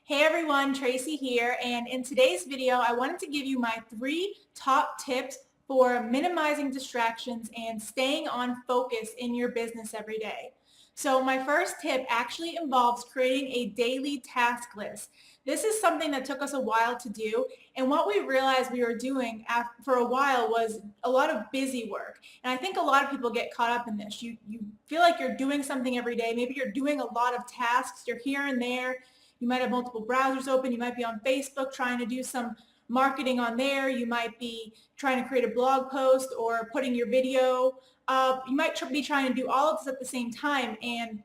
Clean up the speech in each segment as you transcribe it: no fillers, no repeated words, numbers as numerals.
Hey everyone, Tracy here, and in today's video I wanted to give you my 3 top tips for minimizing distractions and staying on focus in your business every day. So my first tip actually involves creating a daily task list. This is something that took us a while to do, and what we realized we were doing for a while was a lot of busy work. And I think a lot of people get caught up in this. You feel like you're doing something every day. Maybe you're doing a lot of tasks. You're here and there. You might have multiple browsers open. You might be on Facebook trying to do some marketing on there. You might be trying to create a blog post or putting your video up. You might be trying to do all of this at the same time. And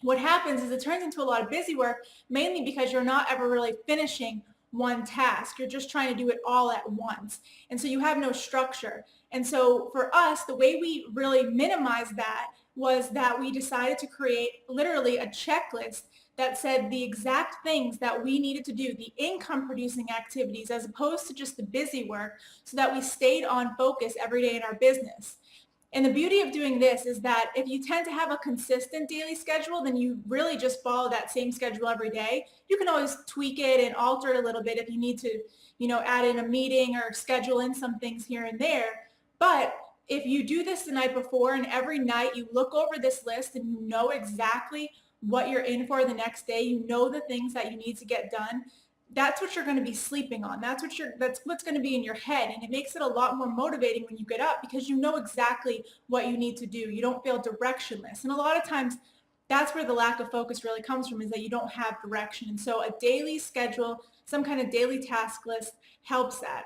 what happens is it turns into a lot of busy work, mainly because you're not ever really finishing one task. You're just trying to do it all at once. And so you have no structure. And so for us, the way we really minimized that was that we decided to create literally a checklist that said the exact things that we needed to do, the income producing activities, as opposed to just the busy work, so that we stayed on focus every day in our business. And the beauty of doing this is that if you tend to have a consistent daily schedule, then you really just follow that same schedule every day. You can always tweak it and alter it a little bit if you need to, add in a meeting or schedule in some things here and there. But if you do this the night before and every night you look over this list and you know exactly what you're in for the next day, you know the things that you need to get done, that's what you're going to be sleeping on. That's what's going to be in your head, and it makes it a lot more motivating when you get up because you know exactly what you need to do. You don't feel directionless. And a lot of times that's where the lack of focus really comes from, is that you don't have direction. And so a daily schedule, some kind of daily task list helps that.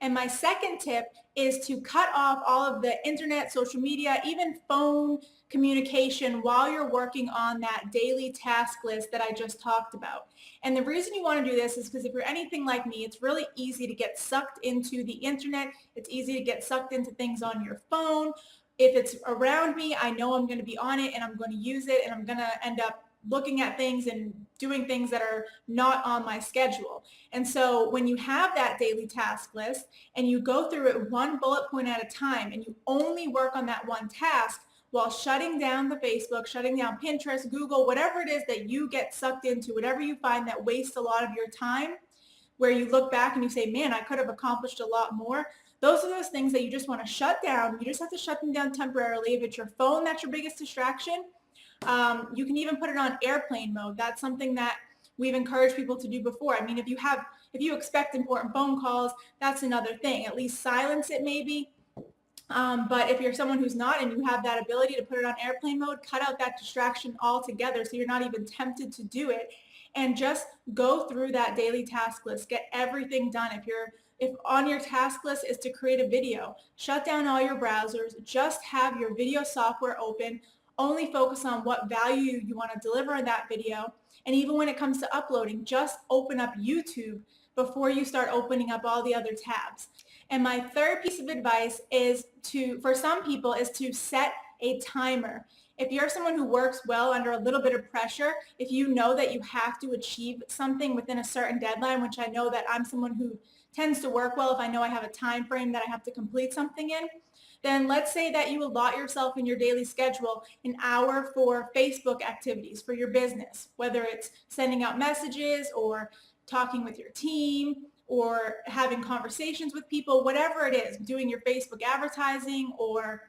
And my second tip is to cut off all of the internet, social media, even phone communication while you're working on that daily task list that I just talked about. And the reason you want to do this is because if you're anything like me, it's really easy to get sucked into the internet. It's easy to get sucked into things on your phone. If it's around me, I know I'm going to be on it and I'm going to use it, and I'm going to end up looking at things and doing things that are not on my schedule. And so when you have that daily task list and you go through it one bullet point at a time and you only work on that one task while shutting down the Facebook, shutting down Pinterest, Google, whatever it is that you get sucked into, whatever you find that wastes a lot of your time, where you look back and you say, man, I could have accomplished a lot more. Those are those things that you just want to shut down. You just have to shut them down temporarily. If it's your phone that's your biggest distraction, you can even put it on airplane mode. That's something that we've encouraged people to do before. I mean, if you expect important phone calls, that's another thing. At least silence it maybe. But if you're someone who's not and you have that ability to put it on airplane mode, cut out that distraction altogether so you're not even tempted to do it, and just go through that daily task list. Get everything done. If on your task list is to create a video, shut down all your browsers, just have your video software open, only focus on what value you want to deliver in that video. And even when it comes to uploading, just open up YouTube before you start opening up all the other tabs. And my third piece of advice for some people, is to set a timer. If you're someone who works well under a little bit of pressure, if you know that you have to achieve something within a certain deadline, which I know that I'm someone who tends to work well if I know I have a time frame that I have to complete something in, then let's say that you allot yourself in your daily schedule an hour for Facebook activities for your business, whether it's sending out messages or talking with your team or having conversations with people, whatever it is, doing your Facebook advertising or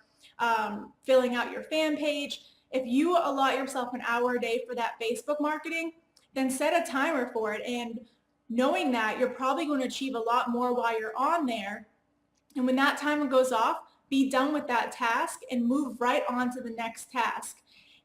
filling out your fan page. If you allot yourself an hour a day for that Facebook marketing, then set a timer for it. And knowing that you're probably going to achieve a lot more while you're on there. And when that timer goes off, be done with that task and move right on to the next task.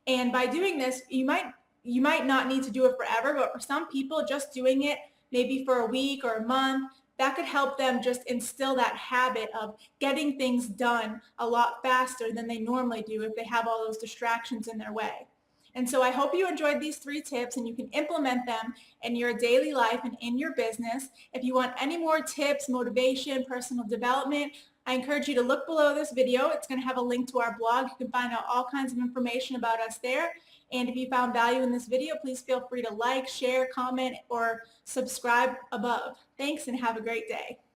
And by doing this, you might not need to do it forever, but for some people, just doing it maybe for a week or a month, that could help them just instill that habit of getting things done a lot faster than they normally do if they have all those distractions in their way. And so I hope you enjoyed these 3 tips and you can implement them in your daily life and in your business. If you want any more tips, motivation, personal development, I encourage you to look below this video. It's going to have a link to our blog. You can find out all kinds of information about us there. And if you found value in this video, please feel free to like, share, comment, or subscribe above. Thanks and have a great day.